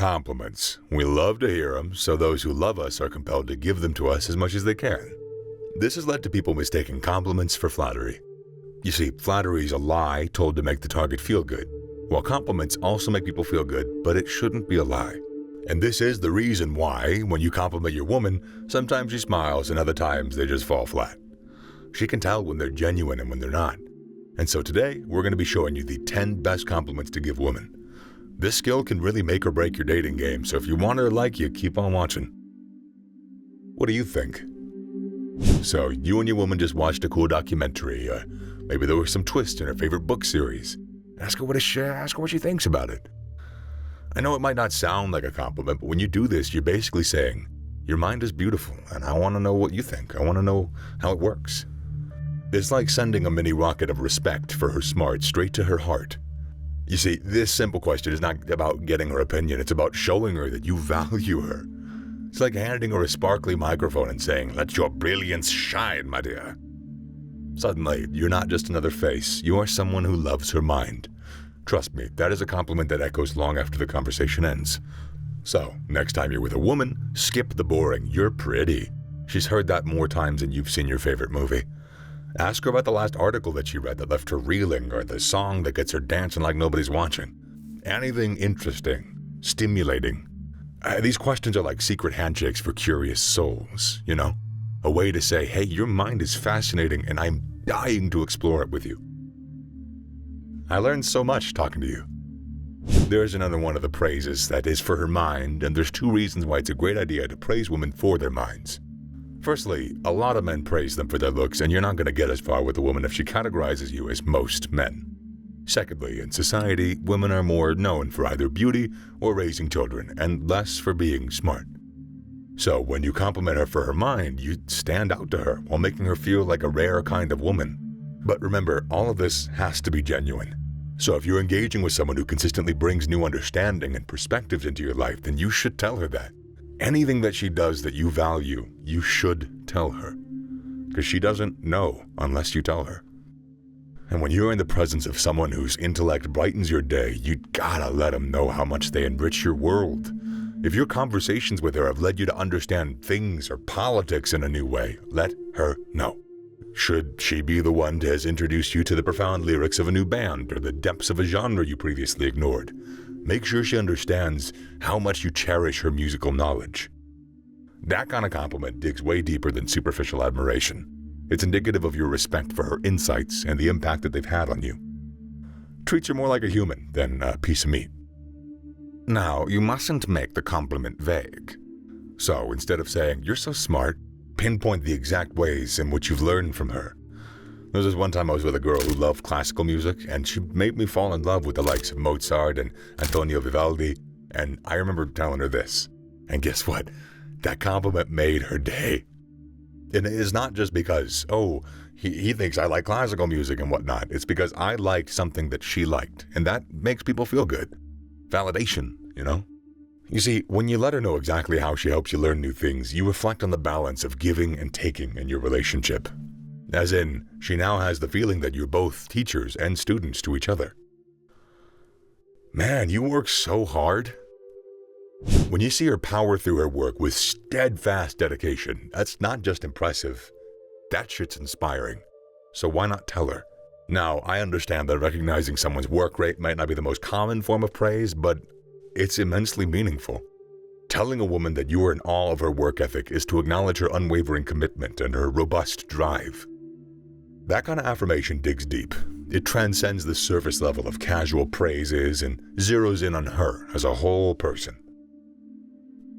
Compliments. We love to hear them, so those who love us are compelled to give them to us as much as they can. This has led to people mistaking compliments for flattery. You see, flattery is a lie told to make the target feel good, while compliments also make people feel good, but it shouldn't be a lie. And this is the reason why, when you compliment your woman, sometimes she smiles and other times they just fall flat. She can tell when they're genuine and when they're not. And so today, we're going to be showing you the 10 best compliments to give women. This skill can really make or break your dating game, so if you want her to like you, keep on watching. What do you think? So, you and your woman just watched a cool documentary, or maybe there was some twist in her favorite book series. Ask her what she thinks about it. I know it might not sound like a compliment, but when you do this, you're basically saying, your mind is beautiful, and I want to know what you think. I want to know how it works. It's like sending a mini rocket of respect for her smarts straight to her heart. You see, this simple question is not about getting her opinion, it's about showing her that you value her. It's like handing her a sparkly microphone and saying, let your brilliance shine, my dear. Suddenly, you're not just another face, you are someone who loves her mind. Trust me, that is a compliment that echoes long after the conversation ends. So, next time you're with a woman, skip the boring, you're pretty. She's heard that more times than you've seen your favorite movie. Ask her about the last article that she read that left her reeling, or the song that gets her dancing like nobody's watching. Anything interesting, stimulating. These questions are like secret handshakes for curious souls, you know? A way to say, hey, your mind is fascinating and I'm dying to explore it with you. I learned so much talking to you. There's another one of the praises that is for her mind, and there's 2 reasons why it's a great idea to praise women for their minds. Firstly, a lot of men praise them for their looks, and you're not going to get as far with a woman if she categorizes you as most men. Secondly, in society, women are more known for either beauty or raising children, and less for being smart. So when you compliment her for her mind, you stand out to her while making her feel like a rare kind of woman. But remember, all of this has to be genuine. So if you're engaging with someone who consistently brings new understanding and perspectives into your life, then you should tell her that. Anything that she does that you value, you should tell her. Because she doesn't know unless you tell her. And when you're in the presence of someone whose intellect brightens your day, you gotta let them know how much they enrich your world. If your conversations with her have led you to understand things or politics in a new way, let her know. Should she be the one that has introduced you to the profound lyrics of a new band or the depths of a genre you previously ignored, make sure she understands how much you cherish her musical knowledge. That kind of compliment digs way deeper than superficial admiration. It's indicative of your respect for her insights and the impact that they've had on you. Treats her more like a human than a piece of meat. Now, you mustn't make the compliment vague. So instead of saying, you're so smart, pinpoint the exact ways in which you've learned from her. There was this one time I was with a girl who loved classical music, and she made me fall in love with the likes of Mozart and Antonio Vivaldi, and I remember telling her this. And guess what? That compliment made her day. And it is not just because, he thinks I like classical music and whatnot. It's because I liked something that she liked, and that makes people feel good. Validation, you know? You see, when you let her know exactly how she helps you learn new things, you reflect on the balance of giving and taking in your relationship. As in, she now has the feeling that you're both teachers and students to each other. Man, you work so hard. When you see her power through her work with steadfast dedication, that's not just impressive, that shit's inspiring. So why not tell her? Now, I understand that recognizing someone's work rate might not be the most common form of praise, but it's immensely meaningful. Telling a woman that you are in awe of her work ethic is to acknowledge her unwavering commitment and her robust drive. That kind of affirmation digs deep. It transcends the surface level of casual praises and zeroes in on her as a whole person.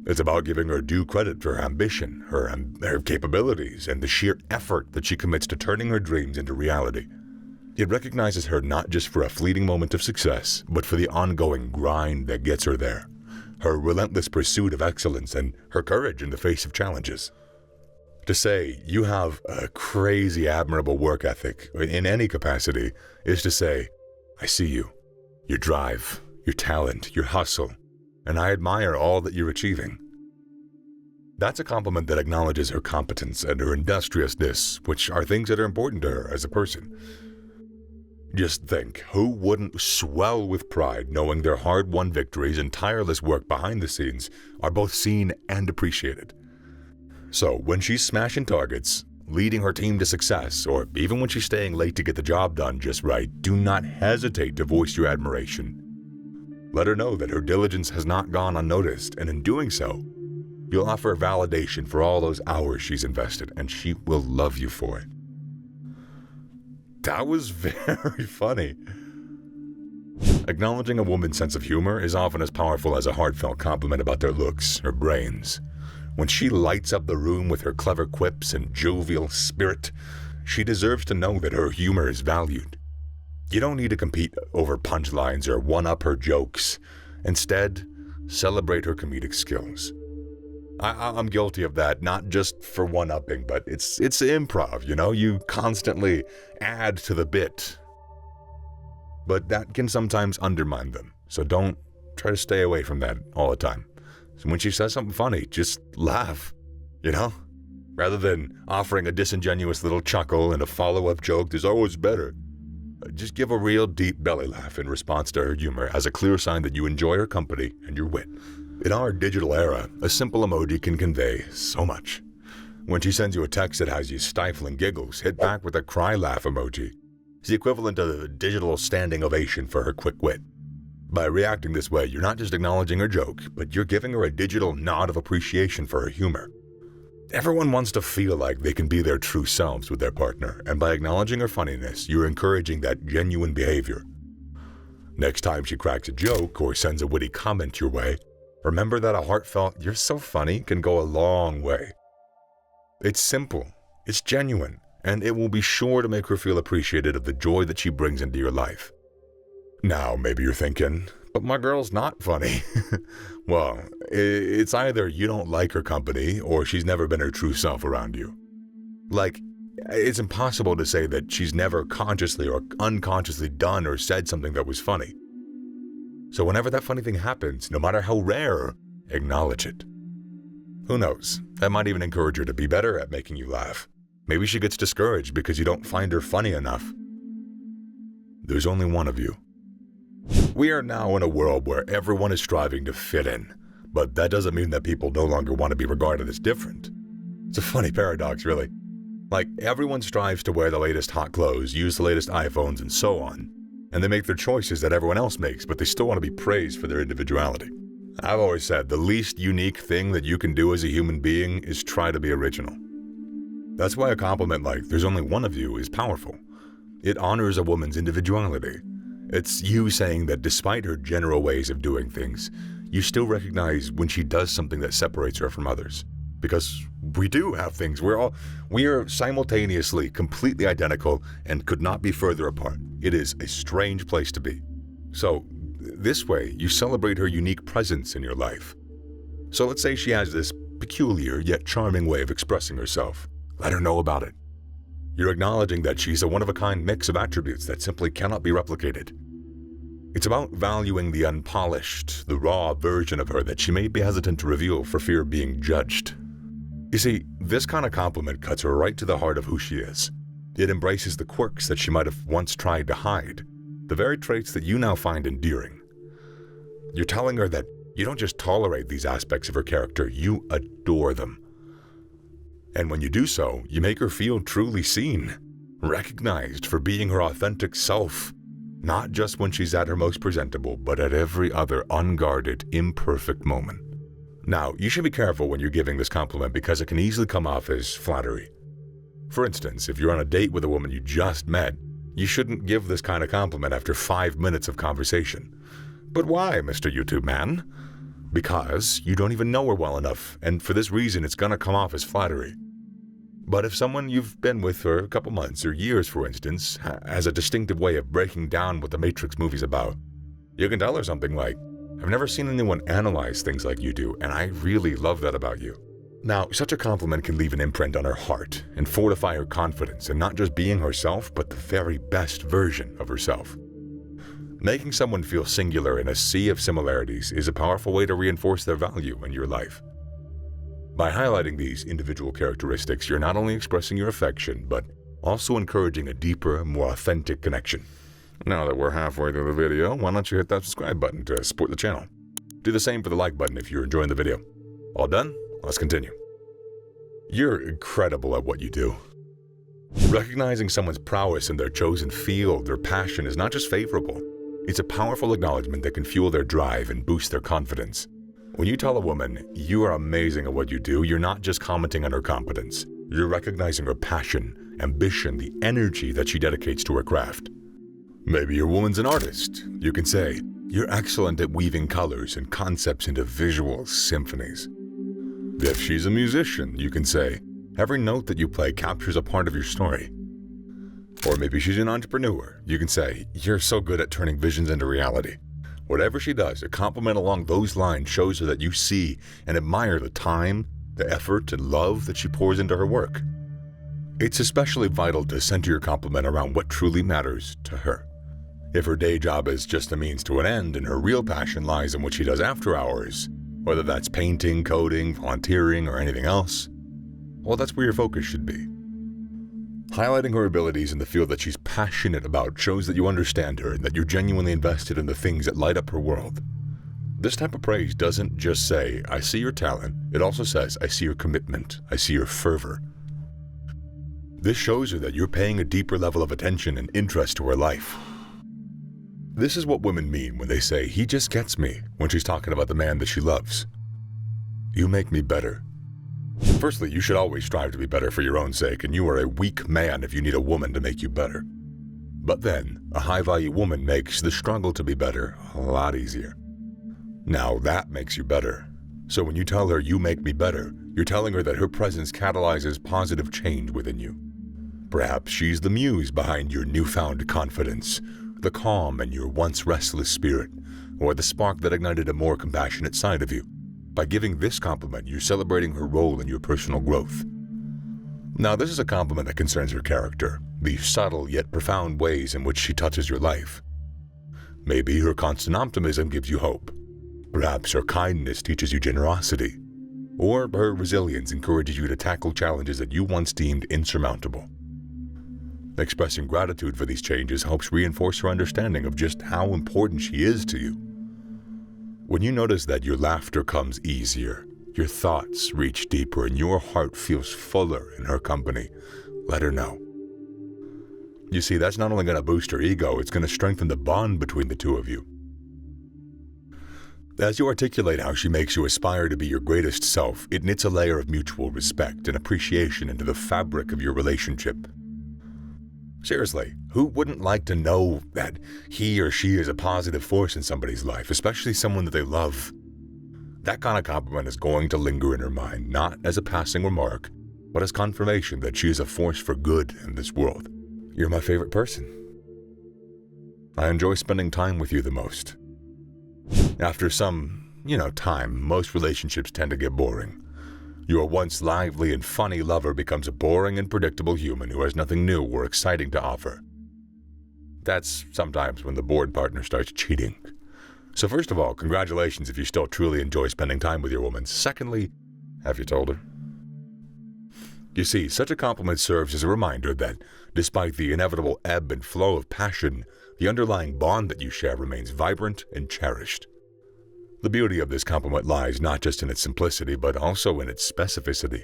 It's about giving her due credit for her ambition, her capabilities, and the sheer effort that she commits to turning her dreams into reality. It recognizes her not just for a fleeting moment of success, but for the ongoing grind that gets her there, her relentless pursuit of excellence, and her courage in the face of challenges. To say you have a crazy, admirable work ethic in any capacity is to say, I see you, your drive, your talent, your hustle, and I admire all that you're achieving. That's a compliment that acknowledges her competence and her industriousness, which are things that are important to her as a person. Just think, who wouldn't swell with pride knowing their hard-won victories and tireless work behind the scenes are both seen and appreciated? So when she's smashing targets, leading her team to success, or even when she's staying late to get the job done just right, do not hesitate to voice your admiration. Let her know that her diligence has not gone unnoticed, and in doing so, you'll offer validation for all those hours she's invested, and she will love you for it. That was very funny. Acknowledging a woman's sense of humor is often as powerful as a heartfelt compliment about their looks or brains. When she lights up the room with her clever quips and jovial spirit, she deserves to know that her humor is valued. You don't need to compete over punchlines or one-up her jokes. Instead, celebrate her comedic skills. I'm guilty of that, not just for one-upping, but it's improv, you know? You constantly add to the bit. But that can sometimes undermine them, so don't try to stay away from that all the time. So when she says something funny, just laugh, you know? Rather than offering a disingenuous little chuckle and a follow-up joke, there's always better. Just give a real deep belly laugh in response to her humor as a clear sign that you enjoy her company and your wit. In our digital era, a simple emoji can convey so much. When she sends you a text that has you stifling giggles, hit back with a cry laugh emoji. It's the equivalent of a digital standing ovation for her quick wit. By reacting this way, you're not just acknowledging her joke, but you're giving her a digital nod of appreciation for her humor. Everyone wants to feel like they can be their true selves with their partner, and by acknowledging her funniness, you're encouraging that genuine behavior. Next time she cracks a joke or sends a witty comment your way, remember that a heartfelt "you're so funny" can go a long way. It's simple, it's genuine, and it will be sure to make her feel appreciated of the joy that she brings into your life. Now, maybe you're thinking, but my girl's not funny. Well, it's either you don't like her company or she's never been her true self around you. Like, it's impossible to say that she's never consciously or unconsciously done or said something that was funny. So whenever that funny thing happens, no matter how rare, acknowledge it. Who knows, that might even encourage her to be better at making you laugh. Maybe she gets discouraged because you don't find her funny enough. There's only one of you. We are now in a world where everyone is striving to fit in, but that doesn't mean that people no longer want to be regarded as different. It's a funny paradox, really. Like, everyone strives to wear the latest hot clothes, use the latest iPhones, and so on. And they make their choices that everyone else makes, but they still want to be praised for their individuality. I've always said the least unique thing that you can do as a human being is try to be original. That's why a compliment like "there's only one of you" is powerful. It honors a woman's individuality. It's you saying that despite her general ways of doing things, you still recognize when she does something that separates her from others. Because we do have things. We are simultaneously completely identical and could not be further apart. It is a strange place to be. So this way, you celebrate her unique presence in your life. So let's say she has this peculiar yet charming way of expressing herself. Let her know about it. You're acknowledging that she's a one-of-a-kind mix of attributes that simply cannot be replicated. It's about valuing the unpolished, the raw version of her that she may be hesitant to reveal for fear of being judged. You see, this kind of compliment cuts her right to the heart of who she is. It embraces the quirks that she might have once tried to hide, the very traits that you now find endearing. You're telling her that you don't just tolerate these aspects of her character, you adore them. And when you do so, you make her feel truly seen, recognized for being her authentic self, not just when she's at her most presentable, but at every other unguarded, imperfect moment. Now, you should be careful when you're giving this compliment because it can easily come off as flattery. For instance, if you're on a date with a woman you just met, you shouldn't give this kind of compliment after 5 minutes of conversation. But why, Mr. YouTube man? Because you don't even know her well enough, and for this reason it's gonna come off as flattery. But if someone you've been with for a couple months or years, for instance, has a distinctive way of breaking down what the Matrix movie's about, you can tell her something like, "I've never seen anyone analyze things like you do, and I really love that about you." Now, such a compliment can leave an imprint on her heart and fortify her confidence in not just being herself, but the very best version of herself. Making someone feel singular in a sea of similarities is a powerful way to reinforce their value in your life. By highlighting these individual characteristics, you're not only expressing your affection, but also encouraging a deeper, more authentic connection. Now that we're halfway through the video, why don't you hit that subscribe button to support the channel? Do the same for the like button if you're enjoying the video. All done? Let's continue. You're incredible at what you do. Recognizing someone's prowess in their chosen field or passion is not just favorable. It's a powerful acknowledgement that can fuel their drive and boost their confidence. When you tell a woman, you are amazing at what you do, you're not just commenting on her competence. You're recognizing her passion, ambition, the energy that she dedicates to her craft. Maybe your woman's an artist. You can say, you're excellent at weaving colors and concepts into visual symphonies. If she's a musician, you can say, every note that you play captures a part of your story. Or maybe she's an entrepreneur. You can say, you're so good at turning visions into reality. Whatever she does, a compliment along those lines shows her that you see and admire the time, the effort, and love that she pours into her work. It's especially vital to center your compliment around what truly matters to her. If her day job is just a means to an end and her real passion lies in what she does after hours, whether that's painting, coding, volunteering, or anything else, well, that's where your focus should be. Highlighting her abilities in the field that she's passionate about shows that you understand her and that you're genuinely invested in the things that light up her world. This type of praise doesn't just say, I see your talent. It also says, I see your commitment. I see your fervor. This shows her that you're paying a deeper level of attention and interest to her life. This is what women mean when they say, he just gets me, when she's talking about the man that she loves. You make me better. Firstly, you should always strive to be better for your own sake, and you are a weak man if you need a woman to make you better. But then, a high-value woman makes the struggle to be better a lot easier. Now that makes you better. So when you tell her you make me better, you're telling her that her presence catalyzes positive change within you. Perhaps she's the muse behind your newfound confidence, the calm in your once restless spirit, or the spark that ignited a more compassionate side of you. By giving this compliment, you're celebrating her role in your personal growth. Now, this is a compliment that concerns her character, the subtle yet profound ways in which she touches your life. Maybe her constant optimism gives you hope. Perhaps her kindness teaches you generosity. Or her resilience encourages you to tackle challenges that you once deemed insurmountable. Expressing gratitude for these changes helps reinforce her understanding of just how important she is to you. When you notice that your laughter comes easier, your thoughts reach deeper, and your heart feels fuller in her company, let her know. You see, that's not only going to boost her ego, it's going to strengthen the bond between the two of you. As you articulate how she makes you aspire to be your greatest self, it knits a layer of mutual respect and appreciation into the fabric of your relationship. Seriously, who wouldn't like to know that he or she is a positive force in somebody's life, especially someone that they love? That kind of compliment is going to linger in her mind, not as a passing remark, but as confirmation that she is a force for good in this world. You're my favorite person. I enjoy spending time with you the most. After some, time, most relationships tend to get boring. Your once lively and funny lover becomes a boring and predictable human who has nothing new or exciting to offer. That's sometimes when the bored partner starts cheating. So first of all, congratulations if you still truly enjoy spending time with your woman. Secondly, have you told her? You see, such a compliment serves as a reminder that, despite the inevitable ebb and flow of passion, the underlying bond that you share remains vibrant and cherished. The beauty of this compliment lies not just in its simplicity, but also in its specificity.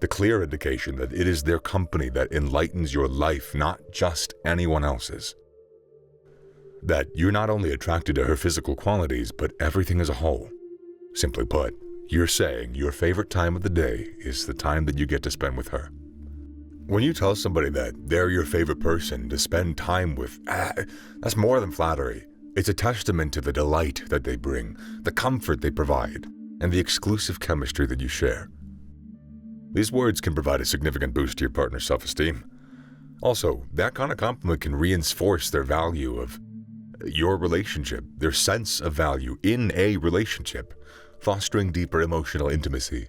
The clear indication that it is their company that enlightens your life, not just anyone else's. That you're not only attracted to her physical qualities, but everything as a whole. Simply put, you're saying your favorite time of the day is the time that you get to spend with her. When you tell somebody that they're your favorite person to spend time with, that's more than flattery. It's a testament to the delight that they bring, the comfort they provide, and the exclusive chemistry that you share. These words can provide a significant boost to your partner's self-esteem. Also, that kind of compliment can reinforce their value of your relationship, their sense of value in a relationship, fostering deeper emotional intimacy.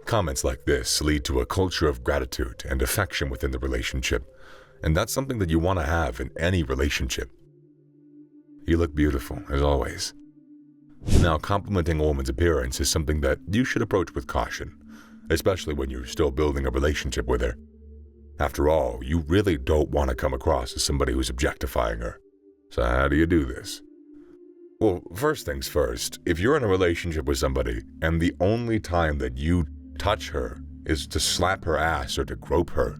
Comments like this lead to a culture of gratitude and affection within the relationship, and that's something that you want to have in any relationship. You look beautiful, as always. Now, complimenting a woman's appearance is something that you should approach with caution, especially when you're still building a relationship with her. After all, you really don't want to come across as somebody who's objectifying her. So how do you do this? Well, first things first, if you're in a relationship with somebody and the only time that you touch her is to slap her ass or to grope her,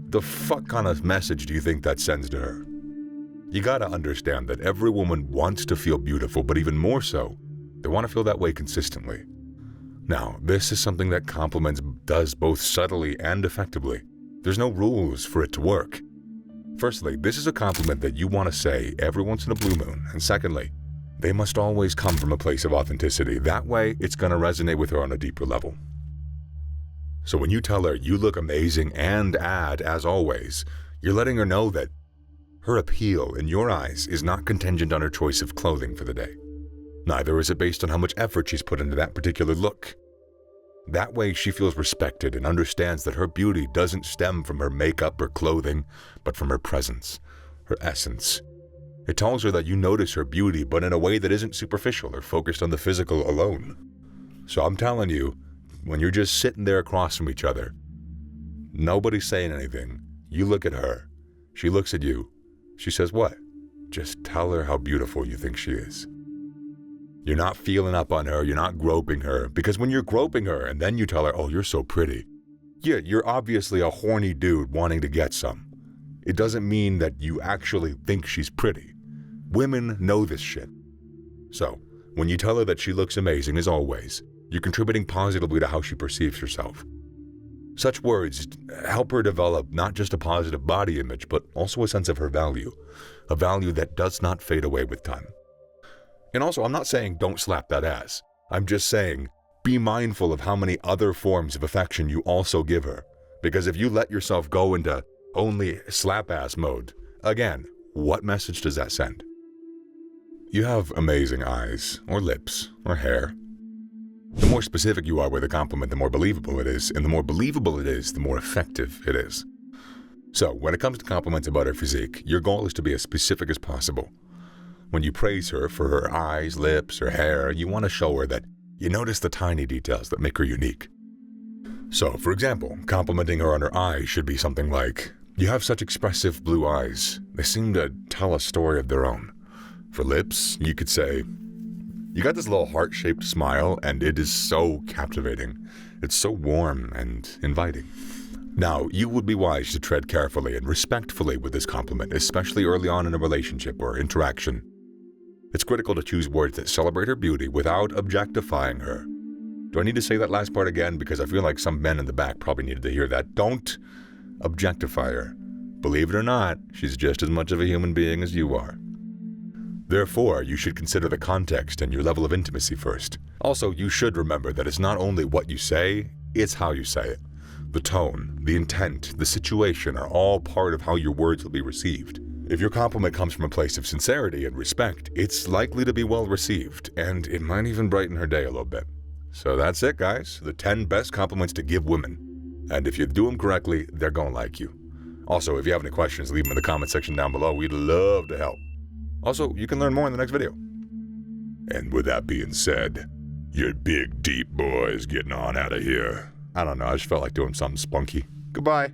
the fuck kind of message do you think that sends to her? You gotta understand that every woman wants to feel beautiful, but even more so, they want to feel that way consistently. Now, this is something that compliments does both subtly and effectively. There's no rules for it to work. Firstly, this is a compliment that you want to say every once in a blue moon, and secondly, they must always come from a place of authenticity. That way, it's going to resonate with her on a deeper level. So when you tell her you look amazing and add, as always, you're letting her know that her appeal in your eyes is not contingent on her choice of clothing for the day. Neither is it based on how much effort she's put into that particular look. That way she feels respected and understands that her beauty doesn't stem from her makeup or clothing, but from her presence, her essence. It tells her that you notice her beauty, but in a way that isn't superficial or focused on the physical alone. So I'm telling you, when you're just sitting there across from each other, nobody's saying anything, you look at her, she looks at you, she says what? Just tell her how beautiful you think she is. You're not feeling up on her, you're not groping her, because when you're groping her and then you tell her, oh, you're so pretty, yeah, you're obviously a horny dude wanting to get some. It doesn't mean that you actually think she's pretty. Women know this shit. So, when you tell her that she looks amazing as always, you're contributing positively to how she perceives herself. Such words help her develop not just a positive body image, but also a sense of her value, a value that does not fade away with time. And also, I'm not saying don't slap that ass. I'm just saying be mindful of how many other forms of affection you also give her. Because if you let yourself go into only slap ass mode, again, what message does that send? You have amazing eyes, or lips, or hair. The more specific you are with a compliment, the more believable it is, and the more believable it is, the more effective it is. So, when it comes to compliments about her physique, your goal is to be as specific as possible. When you praise her for her eyes, lips, or hair, you want to show her that you notice the tiny details that make her unique. So, for example, complimenting her on her eyes should be something like, you have such expressive blue eyes. They seem to tell a story of their own. For lips, you could say, you got this little heart-shaped smile, and it is so captivating. It's so warm and inviting. Now, you would be wise to tread carefully and respectfully with this compliment, especially early on in a relationship or interaction. It's critical to choose words that celebrate her beauty without objectifying her. Do I need to say that last part again? Because I feel like some men in the back probably needed to hear that. Don't objectify her. Believe it or not, she's just as much of a human being as you are. Therefore, you should consider the context and your level of intimacy first. Also, you should remember that it's not only what you say, it's how you say it. The tone, the intent, the situation are all part of how your words will be received. If your compliment comes from a place of sincerity and respect, it's likely to be well received, and it might even brighten her day a little bit. So that's it, guys. The 10 best compliments to give women. And if you do them correctly, they're gonna like you. Also, if you have any questions, leave them in the comment section down below. We'd love to help. Also, you can learn more in the next video. And with that being said, your big, deep boy is getting on out of here. I don't know, I just felt like doing something spunky. Goodbye.